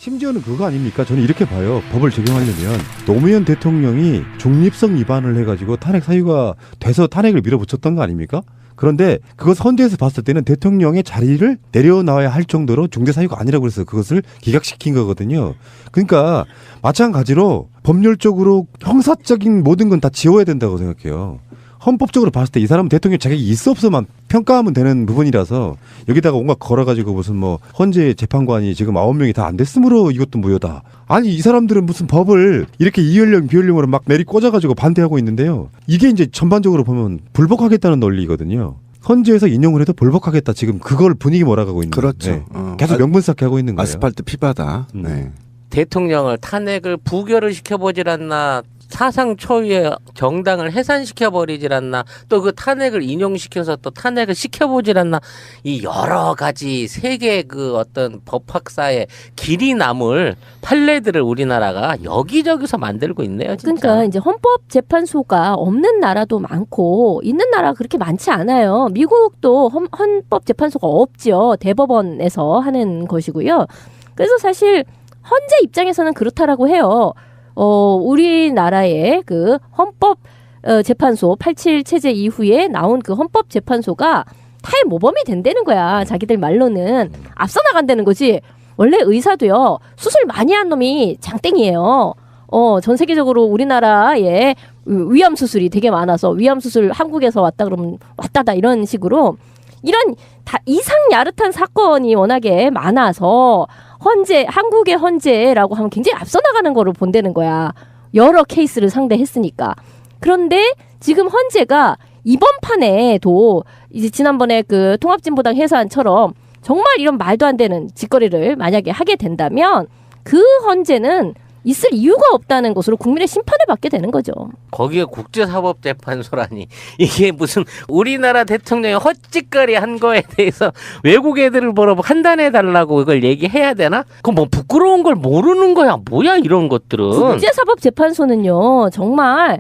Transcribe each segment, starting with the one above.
심지어는 그거 아닙니까? 저는 이렇게 봐요. 법을 적용하려면 노무현 대통령이 중립성 위반을 해가지고 탄핵 사유가 돼서 탄핵을 밀어붙였던 거 아닙니까? 그런데 그것 헌재에서 봤을 때는 대통령의 자리를 내려놔야 할 정도로 중대 사유가 아니라고 그래서 그것을 기각시킨 거거든요. 그러니까 마찬가지로 법률적으로 형사적인 모든 건 다 지워야 된다고 생각해요. 헌법적으로 봤을 때 이 사람은 대통령 자격이 있어 없어만 평가하면 되는 부분이라서 여기다가 온갖 걸어가지고 무슨 뭐 헌재 재판관이 지금 9명이 다 안 됐으므로 이것도 무효다. 아니 이 사람들은 무슨 법을 이렇게 이연령 비연령으로 막 내리 꽂아가지고 반대하고 있는데요. 이게 이제 전반적으로 보면 불복하겠다는 논리거든요. 헌재에서 인용을 해도 불복하겠다. 지금 그걸 분위기 몰아가고 있는. 그렇죠. 네. 계속 명분 쌓게 하고 있는 거예요. 아스팔트 피바다. 네. 대통령을 탄핵을 부결을 시켜보질 않나, 사상 초유의 정당을 해산시켜버리질 않나, 또 그 탄핵을 인용시켜서 또 탄핵을 시켜보질 않나, 이 여러 가지 세계 그 어떤 법학사의 길이 남을 판례들을 우리나라가 여기저기서 만들고 있네요. 진짜. 그러니까 이제 헌법재판소가 없는 나라도 많고 있는 나라가 그렇게 많지 않아요. 미국도 헌법재판소가 없죠. 대법원에서 하는 것이고요. 그래서 사실 헌재 입장에서는 그렇다라고 해요. 우리나라의 그 헌법 재판소 87 체제 이후에 나온 그 헌법 재판소가 탈모범이 된다는 거야. 자기들 말로는 앞서 나간다는 거지. 원래 의사도요. 수술 많이 한 놈이 장땡이에요. 전 세계적으로 우리나라에 위암 수술이 되게 많아서 위암 수술 한국에서 왔다 그러면 왔다다 이런 식으로 이런 다 이상 야릇한 사건이 워낙에 많아서 한국의 헌재라고 하면 굉장히 앞서 나가는 거를 본다는 거야. 여러 케이스를 상대했으니까. 그런데 지금 헌재가 이번 판에도 이제 지난번에 그 통합진보당 해산처럼 정말 이런 말도 안 되는 짓거리를 만약에 하게 된다면 그 헌재는 있을 이유가 없다는 것으로 국민의 심판을 받게 되는 거죠. 거기에 국제사법재판소라니, 이게 무슨 우리나라 대통령이 헛짓거리 한 거에 대해서 외국 애들을 보러 판단해달라고 이걸 얘기해야 되나? 그럼 뭐 부끄러운 걸 모르는 거야 뭐야 이런 것들은. 국제사법재판소는요 정말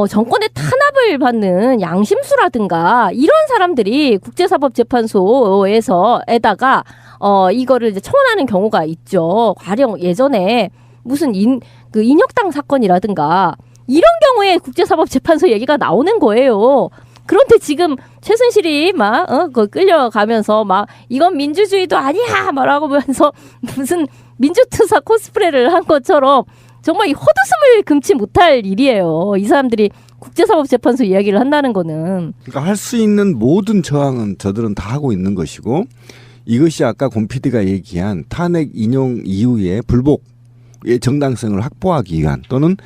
정권의 탄압을 받는 양심수라든가 이런 사람들이 국제사법재판소에다가 이거를 이제 청원하는 경우가 있죠. 가령 예전에 무슨 인혁당 사건이라든가 이런 경우에 국제사법재판소 얘기가 나오는 거예요. 그런데 지금 최순실이 막 끌려가면서 막 이건 민주주의도 아니야 말하고 하면서 무슨 민주투사 코스프레를 한 것처럼 정말 이 헛웃음을 금치 못할 일이에요. 이 사람들이 국제사법재판소 이야기를 한다는 거는. 그러니까 할 수 있는 모든 저항은 저들은 다 하고 있는 것이고, 이것이 아까 권 PD가 얘기한 탄핵 인용 이후에 불복의 정당성을 확보하기 위한, 또는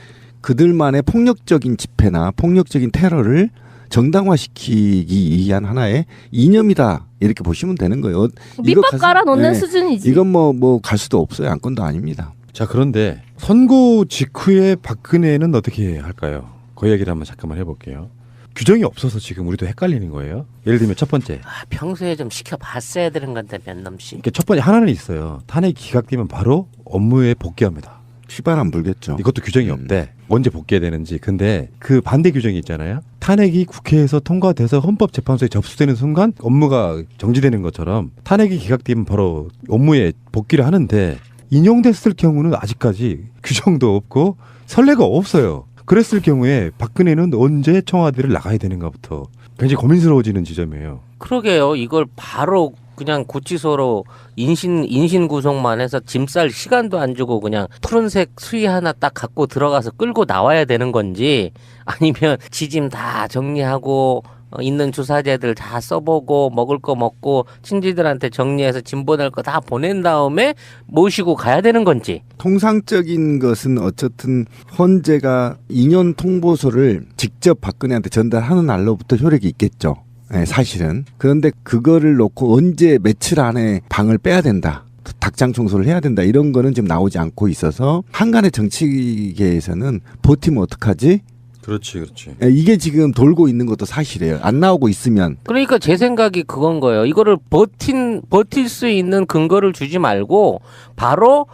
그들만의 폭력적인 집회나 폭력적인 테러를 정당화시키기 위한 하나의 이념이다, 이렇게 보시면 되는 거예요. 밑밥 깔아놓는 수준이지. 이건 뭐 갈 수도 없어요. 안건도 아닙니다. 자, 그런데 선고 직후에 박근혜는 어떻게 할까요? 그 얘기를 한번 잠깐만 해볼게요. 규정이 없어서 지금 우리도 헷갈리는 거예요. 예를 들면 첫 번째. 평소에 좀 시켜봤어야 되는 건데 몇 놈씩. 그러니까 첫 번째 하나는 있어요. 탄핵 기각되면 바로 업무에 복귀합니다. 시발 안 불겠죠. 이것도 규정이 없대. 언제 복귀해야 되는지. 근데 그 반대 규정이 있잖아요. 탄핵이 국회에서 통과돼서 헌법재판소에 접수되는 순간 업무가 정지되는 것처럼 탄핵이 기각되면 바로 업무에 복귀를 하는데, 인용됐을 경우는 아직까지 규정도 없고 선례가 없어요. 그랬을 경우에 박근혜는 언제 청와대를 나가야 되는가부터 굉장히 고민스러워지는 지점이에요. 그러게요. 이걸 바로 그냥 구치소로 인신 구속만 해서 짐 쌀 시간도 안 주고 그냥 푸른색 수위 하나 딱 갖고 들어가서 끌고 나와야 되는 건지, 아니면 지짐 다 정리하고 있는 주사제들 다 써보고 먹을 거 먹고 친지들한테 정리해서 짐 보낼 거 다 보낸 다음에 모시고 가야 되는 건지. 통상적인 것은 어쨌든 헌재가 인연 통보서를 직접 박근혜한테 전달하는 날로부터 효력이 있겠죠. 네, 사실은. 그런데 그거를 놓고 언제 며칠 안에 방을 빼야 된다, 닭장 청소를 해야 된다, 이런 거는 지금 나오지 않고 있어서 한간의 정치계에서는 버티면 어떡하지? 그렇지. 이게 지금 돌고 있는 것도 사실이에요. 안 나오고 있으면. 그러니까 제 생각이 그건 거예요. 이거를 버틸 수 있는 근거를 주지 말고 바로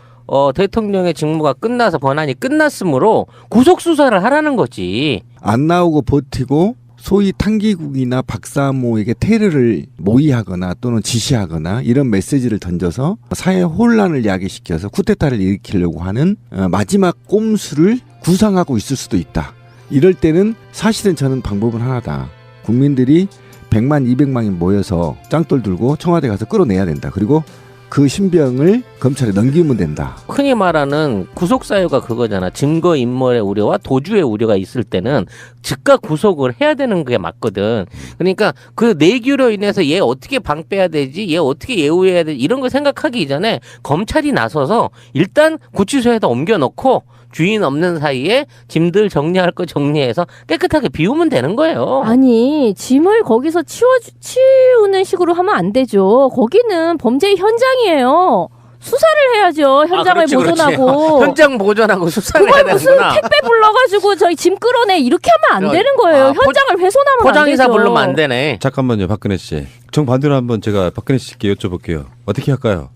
대통령의 직무가 끝나서, 권한이 끝났으므로 구속 수사를 하라는 거지. 안 나오고 버티고 소위 탄기국이나 박사모에게 테러를 모의하거나 또는 지시하거나 이런 메시지를 던져서 사회 혼란을 야기시켜서 쿠데타를 일으키려고 하는 마지막 꼼수를 구상하고 있을 수도 있다. 이럴 때는 사실은 저는 방법은 하나다. 국민들이 100만, 200만이 모여서 짱돌 들고 청와대 가서 끌어내야 된다. 그리고 그 신병을 검찰에 넘기면 된다. 흔히 말하는 구속사유가 그거잖아. 증거인멸의 우려와 도주의 우려가 있을 때는 즉각 구속을 해야 되는 게 맞거든. 그러니까 그 내규로 인해서 얘 어떻게 방빼야 되지, 얘 어떻게 예우해야 되지, 이런 걸 생각하기 이전에 검찰이 나서서 일단 구치소에다 옮겨놓고 주인 없는 사이에 짐들 정리할 거 정리해서 깨끗하게 비우면 되는 거예요. 아니 짐을 거기서 치우는 식으로 하면 안 되죠. 거기는 범죄 현장이에요. 수사를 해야죠. 현장을 그렇지, 보존하고. 그렇지. 현장 보존하고 수사를 해야 그걸 무슨 되는구나. 택배 불러가지고 저희 짐 끌어내 이렇게 하면 안 되는 거예요. 현장을 훼손하면 안 되죠. 포장이사 부르면 안 되네. 잠깐만요, 박근혜 씨. 정반대로 한번 제가 박근혜 씨께 여쭤볼게요. 어떻게 할까요?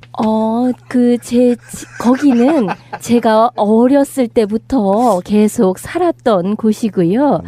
거기는 제가 어렸을 때부터 계속 살았던 곳이고요.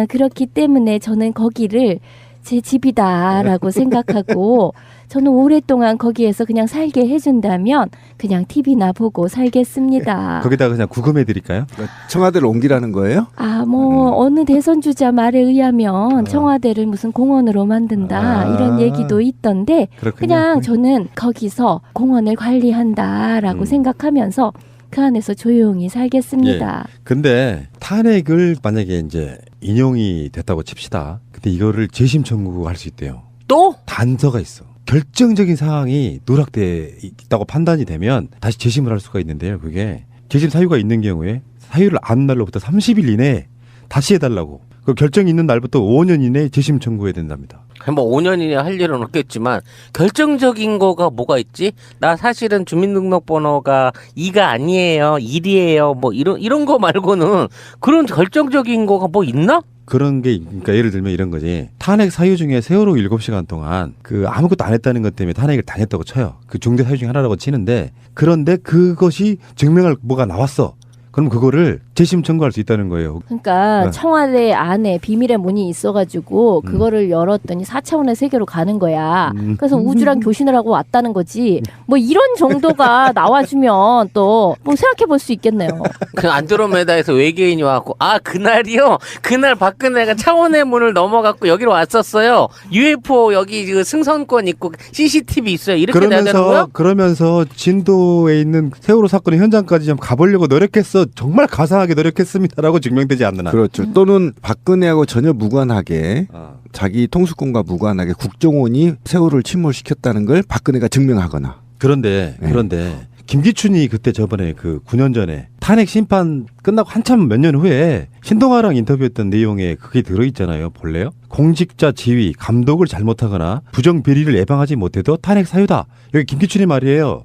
그렇기 때문에 저는 거기를 제 집이다라고 생각하고 저는 오랫동안 거기에서 그냥 살게 해준다면 그냥 TV나 보고 살겠습니다. 거기다가 그냥 구금해 드릴까요? 청와대를 옮기라는 거예요? 어느 대선 주자 말에 의하면 청와대를 무슨 공원으로 만든다 이런 얘기도 있던데 그렇군요. 그냥 저는 거기서 공원을 관리한다라고 생각하면서 그 안에서 조용히 살겠습니다. 근데 탄핵을 만약에 이제 인용이 됐다고 칩시다. 근데 이거를 재심 청구할 수 있대요. 또? 단서가 있어. 결정적인 사항이 누락돼 있다고 판단이 되면 다시 재심을 할 수가 있는데요. 그게 재심 사유가 있는 경우에 사유를 안 날로부터 30일 이내에 다시 해달라고. 그 결정이 있는 날부터 5년 이내에 재심 청구해야 된답니다. 뭐 5년 이내 할 일은 없겠지만 결정적인 거가 뭐가 있지? 나 사실은 주민등록번호가 2가 아니에요. 1이에요. 뭐 이런 거 말고는 그런 결정적인 거가 뭐 있나? 그런 게 그러니까 예를 들면 이런 거지. 탄핵 사유 중에 세월호 7시간 동안 그 아무것도 안 했다는 것 때문에 탄핵을 당했다고 쳐요. 그 중대 사유 중에 하나라고 치는데 그런데 그것이 증명할 뭐가 나왔어. 그럼 그거를 재심 청구할 수 있다는 거예요. 그러니까 네. 청와대 안에 비밀의 문이 있어가지고 그거를 열었더니 4차원의 세계로 가는 거야. 그래서 우주랑 교신을 하고 왔다는 거지. 뭐 이런 정도가 나와주면 또 뭐 생각해 볼 수 있겠네요. 그 안드로메다에서 외계인이 와갖고 그날이요. 그날 박근혜가 차원의 문을 넘어갔고 여기로 왔었어요. UFO 여기 그 승선권 있고 CCTV 있어요. 이렇게 돼야 되는 거야? 그러면서 진도에 있는 세월호 사건의 현장까지 좀 가보려고 노력했어. 정말 가상하게 노력했습니다라고 증명되지 않는 한. 그렇죠. 또는 박근혜하고 전혀 무관하게 자기 통수권과 무관하게 국정원이 세월호를 침몰시켰다는 걸 박근혜가 증명하거나. 그런데 김기춘이 그때 저번에 그 9년 전에 탄핵 심판 끝나고 한참 몇 년 후에 신동아랑 인터뷰했던 내용에 그게 들어있잖아요. 볼래요? 공직자 지위, 감독을 잘못하거나 부정 비리를 예방하지 못해도 탄핵 사유다. 여기 김기춘의 말이에요.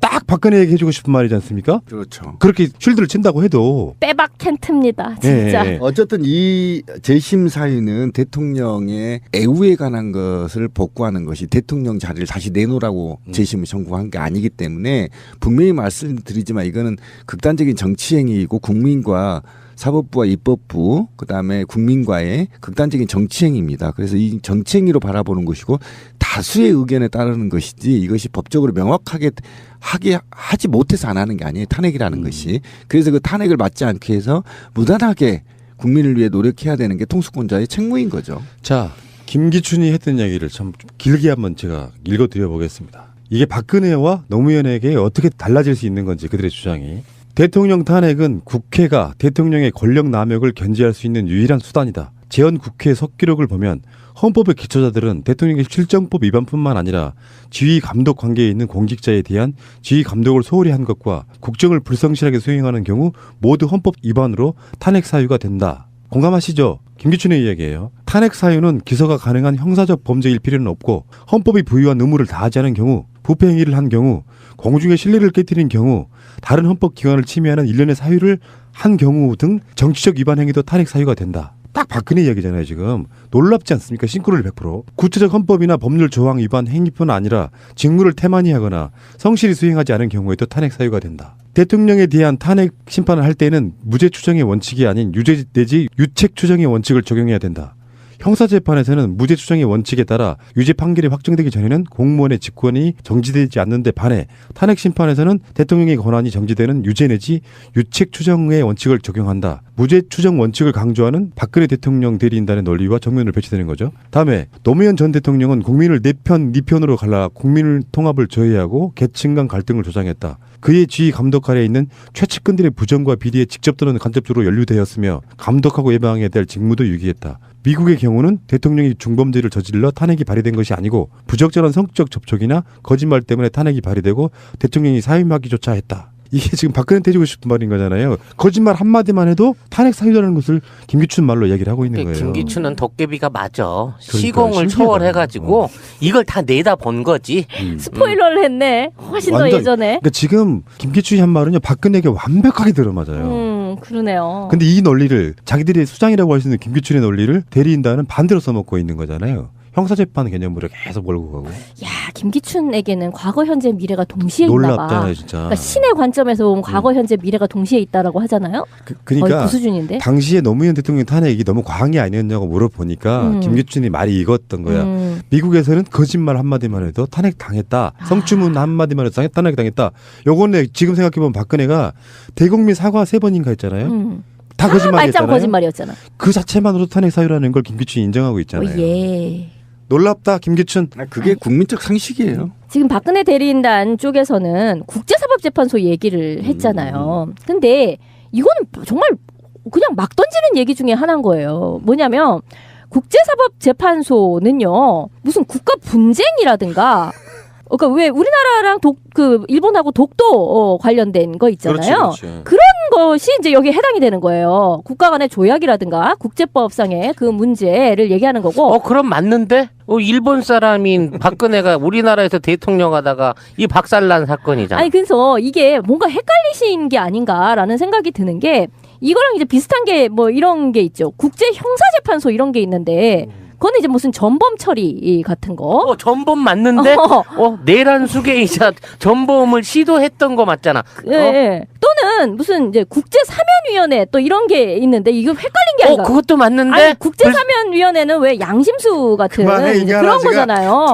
딱 박근혜에게 해주고 싶은 말이지 않습니까? 그렇죠. 그렇게 쉴드를 친다고 해도 빼박 텐트입니다. 진짜. 예. 어쨌든 이 재심 사유는 대통령의 애우에 관한 것을 복구하는 것이 대통령 자리를 다시 내놓으라고 재심을 청구한 게 아니기 때문에 분명히 말씀드리지만 이거는 극단적인 정치 행위이고 국민과 사법부와 입법부 그다음에 국민과의 극단적인 정치 행위입니다. 그래서 이 정치 행위로 바라보는 것이고 다수의 의견에 따르는 것이지 이것이 법적으로 명확하게 하지 못해서 안 하는 게 아니에요. 탄핵이라는 것이. 그래서 그 탄핵을 막지 않기 위해서 무단하게 국민을 위해 노력해야 되는 게 통수권자의 책무인 거죠. 자, 김기춘이 했던 이야기를 참 길게 한번 제가 읽어드려 보겠습니다. 이게 박근혜와 노무현에게 어떻게 달라질 수 있는 건지 그들의 주장이. 대통령 탄핵은 국회가 대통령의 권력 남용을 견제할 수 있는 유일한 수단이다. 재헌 국회 석기록을 보면 헌법의 기초자들은 대통령의 실정법 위반뿐만 아니라 지휘 감독 관계에 있는 공직자에 대한 지휘 감독을 소홀히 한 것과 국정을 불성실하게 수행하는 경우 모두 헌법 위반으로 탄핵 사유가 된다. 공감하시죠? 김기춘의 이야기예요. 탄핵 사유는 기소가 가능한 형사적 범죄일 필요는 없고 헌법이 부여한 의무를 다하지 않은 경우, 부패 행위를 한 경우, 공중의 신뢰를 깨뜨린 경우, 다른 헌법 기관을 침해하는 일련의 사유를 한 경우 등 정치적 위반 행위도 탄핵 사유가 된다. 딱 박근혜 이야기잖아요. 지금 놀랍지 않습니까? 싱크로율 100%. 구체적 헌법이나 법률 조항 위반 행위뿐 아니라 직무를 태만히 하거나 성실히 수행하지 않은 경우에도 탄핵 사유가 된다. 대통령에 대한 탄핵 심판을 할 때는 무죄 추정의 원칙이 아닌 유죄 내지 유책 추정의 원칙을 적용해야 된다. 형사재판에서는 무죄 추정의 원칙에 따라 유죄 판결이 확정되기 전에는 공무원의 직권이 정지되지 않는데 반해 탄핵 심판에서는 대통령의 권한이 정지되는 유죄 내지 유책 추정의 원칙을 적용한다. 무죄 추정 원칙을 강조하는 박근혜 대통령 대리인단의 논리와 정면으로 배치되는 거죠. 다음에 노무현 전 대통령은 국민을 네 편으로 갈라 국민을 통합을 저해하고 계층 간 갈등을 조장했다. 그의 지휘 감독 아래에 있는 최측근들의 부정과 비리에 직접 또는 간접적으로 연루되었으며 감독하고 예방해야 될 직무도 유기했다. 미국의 경우는 대통령이 중범죄를 저질러 탄핵이 발의된 것이 아니고 부적절한 성적 접촉이나 거짓말 때문에 탄핵이 발의되고 대통령이 사임하기조차 했다. 이게 지금 박근혜 때리고 싶은 말인 거잖아요. 거짓말 한마디만 해도 탄핵 사유라는 것을 김기춘 말로 얘기를 하고 있는 거예요. 김기춘은 도깨비가 맞아. 그러니까, 시공을 신기하다. 초월해가지고 이걸 다 내다 본 거지. 스포일러를 했네. 훨씬 더 완전- 예전에. 그러니까 지금 김기춘이 한 말은요 박근혜에게 완벽하게 들어맞아요. 그러네요. 근데 이 논리를 자기들이 수장이라고 할 수 있는 김기춘의 논리를 대리인단은 반대로 써먹고 있는 거잖아요. 형사재판 개념으로 계속 몰고 가고. 야, 김기춘에게는 과거, 현재, 미래가 동시에 있나 봐. 놀랍잖아요 진짜. 그러니까 신의 관점에서 보면 과거, 현재, 미래가 동시에 있다라고 하잖아요. 거의 그러니까 그 수준인데. 당시에 노무현 대통령 탄핵이 너무 과한 게 아니었냐고 물어보니까 김기춘이 말이 익었던 거야. 미국에서는 거짓말 한마디만 해도 탄핵 당했다. 성추문 한마디만 해도 탄핵 당했다. 요거는 지금 생각해보면 박근혜가 대국민 사과 3번인가 했잖아요. 다 말짱 거짓말이었잖아요. 거짓말이었잖아. 그 자체만으로도 탄핵 사유라는 걸 김기춘이 인정하고 있잖아요. 예. 놀랍다 김기춘. 그게 국민적 상식이에요. 지금 박근혜 대리인단 쪽에서는 국제사법재판소 얘기를 했잖아요. 근데 이거는 정말 그냥 막 던지는 얘기 중에 하나인 거예요. 뭐냐면 국제사법재판소는요 무슨 국가 분쟁이라든가 그러니까 왜 우리나라랑 일본하고 독도 관련된 거 있잖아요. 그런 것이 이제 여기에 해당이 되는 거예요. 국가 간의 조약이라든가 국제법상의 그 문제를 얘기하는 거고. 그럼 맞는데? 일본 사람인 박근혜가 우리나라에서 대통령 하다가 이 박살난 사건이잖아. 아니 그래서 이게 뭔가 헷갈리신 게 아닌가라는 생각이 드는 게 이거랑 이제 비슷한 게 뭐 이런 게 있죠. 국제 형사재판소 이런 게 있는데 그거는 이제 무슨 전범 처리 같은 거. 전범 맞는데? 내란 수괴이자 전범을 시도했던 거 맞잖아. 예. 또는 무슨 이제 국제사면위원회 또 이런 게 있는데 이거 헷갈린 게 아닌가. 그것도 맞는데? 아니, 국제사면위원회는 왜 양심수 같은 그만해, 이제 이게 그런 하나, 거잖아요.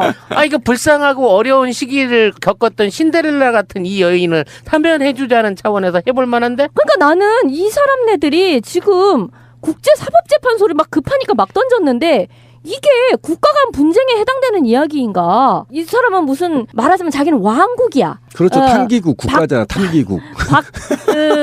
이거 불쌍하고 어려운 시기를 겪었던 신데렐라 같은 이 여인을 사면해주자는 차원에서 해볼 만한데? 그러니까 나는 이 사람네들이 지금 국제사법재판소를 막 급하니까 막 던졌는데 이게 국가 간 분쟁에 해당되는 이야기인가? 이 사람은 무슨 말하자면 자기는 왕국이야. 그렇죠. 탕기국 국가잖아. 탕기국.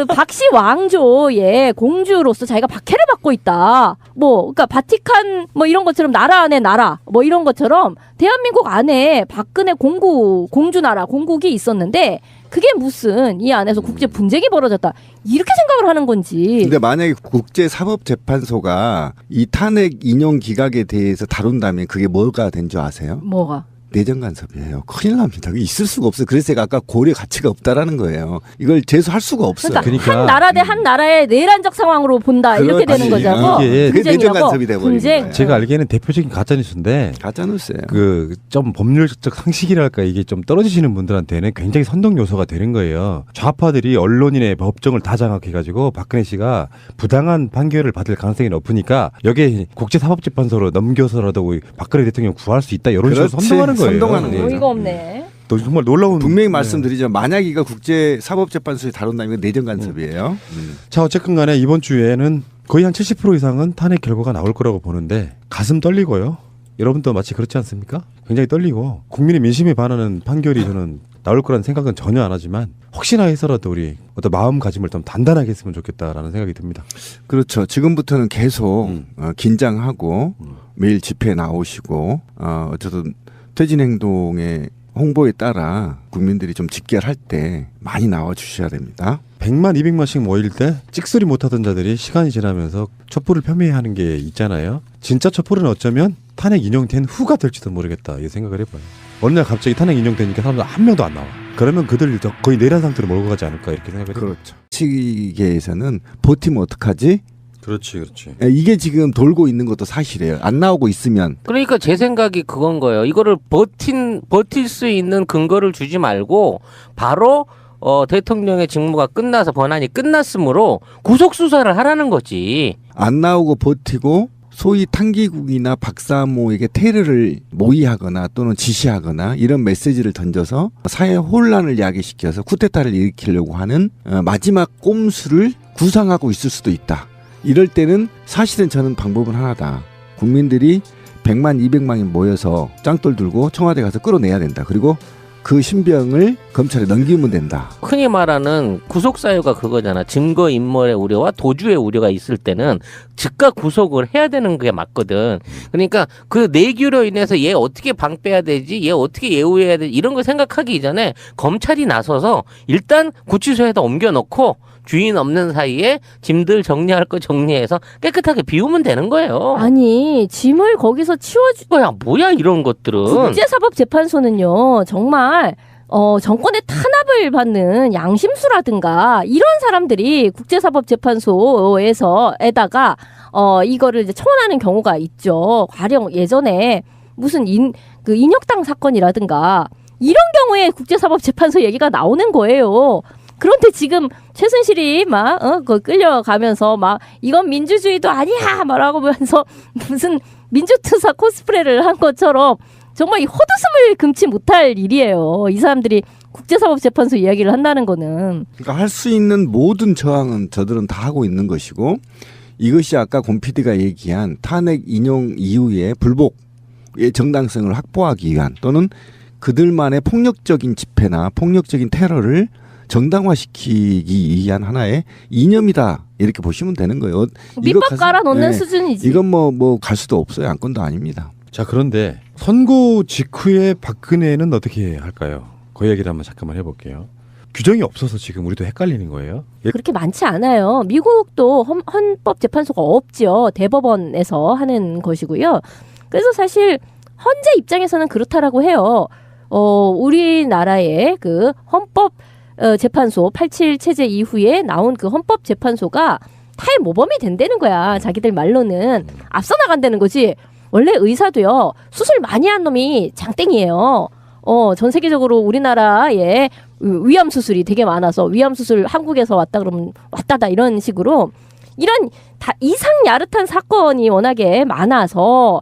박씨 왕조의 공주로서 자기가 박해를 받고 있다. 그러니까 바티칸 이런 것처럼 나라 안에 나라 이런 것처럼 대한민국 안에 박근혜 공주 나라 공국이 있었는데 그게 무슨 이 안에서 국제 분쟁이 벌어졌다. 이렇게 생각을 하는 건지. 근데 만약에 국제사법재판소가 이 탄핵 인용 기각에 대해서 다룬다면 그게 뭐가 된 줄 아세요? 뭐가? 내정 간섭이에요. 큰일 납니다. 그게 있을 수가 없어요. 그래서 제가 아까 고려 가치가 없다라는 거예요. 이걸 제소할 수가 없어요. 그러니까 한 나라 대 한 나라의 내란적 상황으로 본다. 이렇게 되는 그렇지. 거잖아. 이게 그게 내정 간섭이 돼버리는 거예요. 제가 알기에는 대표적인 가짜뉴스인데 가짜뉴스예요. 좀 법률적 상식이랄까 이게 좀 떨어지시는 분들한테는 굉장히 선동 요소가 되는 거예요. 좌파들이 언론인의 법정을 다 장악해가지고 박근혜 씨가 부당한 판결을 받을 가능성이 높으니까 여기에 국제사법재판소로 넘겨서라도 박근혜 대통령 구할 수 있다 이런 식으로 그렇지. 선동하는 거예요. 선동하는 네. 거죠. 어이가 없네. 또 정말 놀라운 분명히 네. 말씀드리죠. 만약 이거 국제사법재판소에 다룬다면 이거 내정 간섭이에요. 자 어쨌든 간에 이번 주에는 거의 한 70% 이상은 탄핵 결과가 나올 거라고 보는데 가슴 떨리고요. 여러분도 마치 그렇지 않습니까? 굉장히 떨리고 국민의 민심에 반하는 판결이 저는 나올 거라는 생각은 전혀 안 하지만 혹시나 해서라도 우리 어떤 마음가짐을 좀 단단하게 했으면 좋겠다라는 생각이 듭니다. 그렇죠. 지금부터는 계속 긴장하고 매일 집회에 나오시고 어쨌든 퇴진 행동의 홍보에 따라 국민들이 좀 직결할 때 많이 나와 주셔야 됩니다. 100만 200만씩 모일 때 찍소리 못하던 자들이 시간이 지나면서 촛불을 폄훼하는 게 있잖아요. 진짜 촛불은 어쩌면 탄핵 인용된 후가 될지도 모르겠다 이 생각을 해봐요. 어느 날 갑자기 탄핵 인용되니까 사람들 한 명도 안 나와. 그러면 그들 거의 내란 상태로 몰고 가지 않을까 이렇게 생각을 해요. 그렇죠. 시계에서는 버티면 어떡하지? 그렇지. 이게 지금 돌고 있는 것도 사실이에요. 안 나오고 있으면. 그러니까 제 생각이 그건 거예요. 이거를 버틸 수 있는 근거를 주지 말고 바로 대통령의 직무가 끝나서 권한이 끝났으므로 구속 수사를 하라는 거지. 안 나오고 버티고 소위 탄기국이나 박사모에게 테러를 모의하거나 또는 지시하거나 이런 메시지를 던져서 사회 혼란을 야기시켜서 쿠데타를 일으키려고 하는 마지막 꼼수를 구상하고 있을 수도 있다. 이럴 때는 사실은 저는 방법은 하나다. 국민들이 100만, 200만이 모여서 짱돌 들고 청와대 가서 끌어내야 된다. 그리고 그 신병을 검찰에 넘기면 된다. 흔히 말하는 구속사유가 그거잖아. 증거인멸의 우려와 도주의 우려가 있을 때는 즉각 구속을 해야 되는 게 맞거든. 그러니까 그 내규로 인해서 얘 어떻게 방패해야 되지, 얘 어떻게 예우해야 되지, 이런 걸 생각하기 이전에 검찰이 나서서 일단 구치소에다 옮겨놓고 주인 없는 사이에 짐들 정리할 거 정리해서 깨끗하게 비우면 되는 거예요. 아니 짐을 거기서 치워주. 뭐야 이런 것들은. 국제사법재판소는요 정말 정권의 탄압을 받는 양심수라든가 이런 사람들이 국제사법재판소에다가 이거를 이제 청원하는 경우가 있죠. 가령 예전에 무슨 인혁당 사건이라든가 이런 경우에 국제사법재판소 얘기가 나오는 거예요. 그런데 지금 최순실이 끌려가면서 이건 민주주의도 아니야 말하고 하면서 무슨 민주투사 코스프레를 한 것처럼 정말 이 헛웃음을 금치 못할 일이에요. 이 사람들이 국제사법재판소 이야기를 한다는 거는. 그러니까 할 수 있는 모든 저항은 저들은 다 하고 있는 것이고 이것이 아까 권 PD가 얘기한 탄핵 인용 이후에 불복의 정당성을 확보하기 위한 또는 그들만의 폭력적인 집회나 폭력적인 테러를 정당화시키기 위한 하나의 이념이다 이렇게 보시면 되는 거예요. 밑밥 깔아놓는 수준이지. 이건 뭐 갈 수도 없어요. 안건도 아닙니다. 자, 그런데 선고 직후에 박근혜는 어떻게 할까요? 그 얘기를 한번 잠깐만 해볼게요. 규정이 없어서 지금 우리도 헷갈리는 거예요. 그렇게 많지 않아요. 미국도 헌법재판소가 없죠. 대법원에서 하는 것이고요. 그래서 사실 헌재 입장에서는 그렇다라고 해요. 우리나라의 그 헌법 재판소 87 체제 이후에 나온 그 헌법재판소가 탈모범이 된다는 거야. 자기들 말로는 앞서 나간다는 거지. 원래 의사도요 수술 많이 한 놈이 장땡이에요. 전 세계적으로 우리나라에 위암 수술이 되게 많아서 위암 수술 한국에서 왔다 그러면 왔다다 이런 식으로 이런 다 이상 야릇한 사건이 워낙에 많아서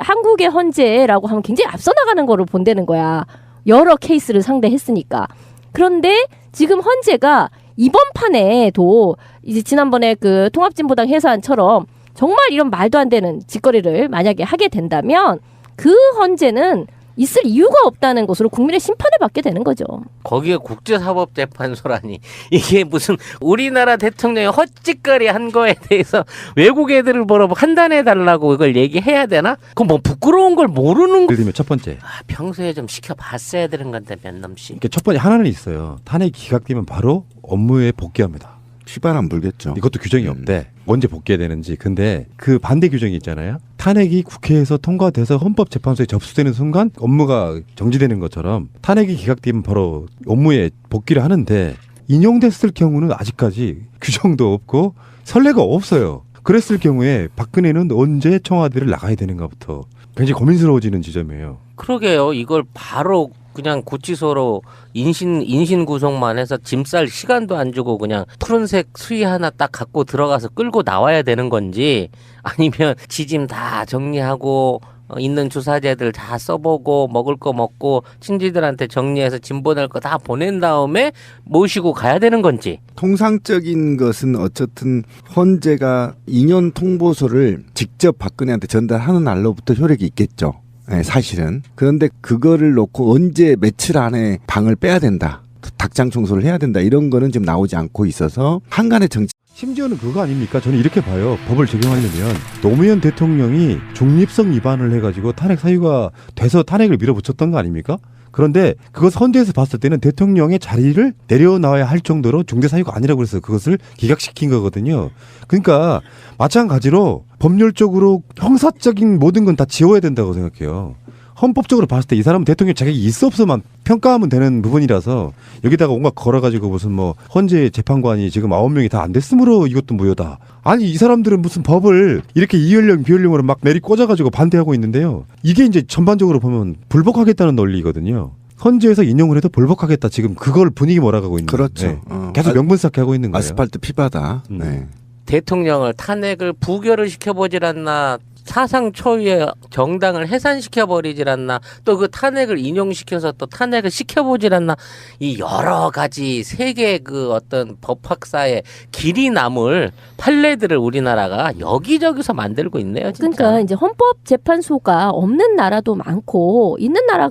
한국의 헌재라고 하면 굉장히 앞서 나가는 거를 본다는 거야. 여러 케이스를 상대했으니까. 그런데 지금 헌재가 이번 판에도 이제 지난번에 그 통합진보당 해산처럼 정말 이런 말도 안 되는 짓거리를 만약에 하게 된다면 그 헌재는 있을 이유가 없다는 것으로 국민의 심판을 받게 되는 거죠. 거기에 국제사법재판소라니 이게 무슨 우리나라 대통령이 헛짓거리 한 거에 대해서 외국 애들을 보러 판단해달라고 이걸 얘기해야 되나? 그럼 뭐 부끄러운 걸 모르는 거. 예를 들면 첫 번째. 평소에 좀 시켜봤어야 되는 건데 몇 놈씩. 이렇게 첫 번째 하나는 있어요. 탄핵이 기각되면 바로 업무에 복귀합니다. 피발 안 불겠죠. 이것도 규정이 없대. 언제 복귀해야 되는지. 근데 그 반대 규정이 있잖아요. 탄핵이 국회에서 통과돼서 헌법재판소에 접수되는 순간 업무가 정지되는 것처럼 탄핵이 기각되면 바로 업무에 복귀를 하는데 인용됐을 경우는 아직까지 규정도 없고 선례가 없어요. 그랬을 경우에 박근혜는 언제 청와대를 나가야 되는가부터 굉장히 고민스러워지는 지점이에요. 그러게요. 이걸 바로 그냥 구치소로 인신 구속만 해서 짐 쌀 시간도 안 주고 그냥 푸른색 수위 하나 딱 갖고 들어가서 끌고 나와야 되는 건지 아니면 지짐 다 정리하고 있는 주사제들 다 써보고 먹을 거 먹고 친지들한테 정리해서 짐 보낼 거 다 보낸 다음에 모시고 가야 되는 건지. 통상적인 것은 어쨌든 헌재가 2년 통보서를 직접 박근혜한테 전달하는 날로부터 효력이 있겠죠. 네, 사실은. 그런데 그거를 놓고 언제 며칠 안에 방을 빼야 된다. 닭장 청소를 해야 된다. 이런 거는 지금 나오지 않고 있어서 한간의 정치. 심지어는 그거 아닙니까? 저는 이렇게 봐요. 법을 적용하려면 노무현 대통령이 중립성 위반을 해가지고 탄핵 사유가 돼서 탄핵을 밀어붙였던 거 아닙니까? 그런데 그것 헌재에서 봤을 때는 대통령의 자리를 내려놔야 할 정도로 중대 사유가 아니라고 해서 그것을 기각시킨 거거든요. 그러니까 마찬가지로 법률적으로 형사적인 모든 건 다 지워야 된다고 생각해요. 헌법적으로 봤을 때 이 사람은 대통령 자격이 있어 없어만 평가하면 되는 부분이라서 여기다가 온갖 걸어가지고 무슨 뭐 헌재 재판관이 지금 9명이 다 안 됐으므로 이것도 무효다. 아니 이 사람들은 무슨 법을 이렇게 이연령 비연령으로 막 내리 꽂아가지고 반대하고 있는데요. 이게 이제 전반적으로 보면 불복하겠다는 논리거든요. 헌재에서 인용을 해도 불복하겠다. 지금 그걸 분위기 몰아가고 있는. 그렇죠. 네. 계속 명분 쌓게 하고 있는 거예요. 아스팔트 피바다. 네. 대통령을 탄핵을 부결을 시켜보질 않나, 사상 초유의 정당을 해산시켜버리질 않나, 또 그 탄핵을 인용시켜서 또 탄핵을 시켜보질 않나, 이 여러 가지 세계 그 어떤 법학사의 길이 남을 판례들을 우리나라가 여기저기서 만들고 있네요, 진짜. 그러니까 이제 헌법재판소가 없는 나라도 많고 있는 나라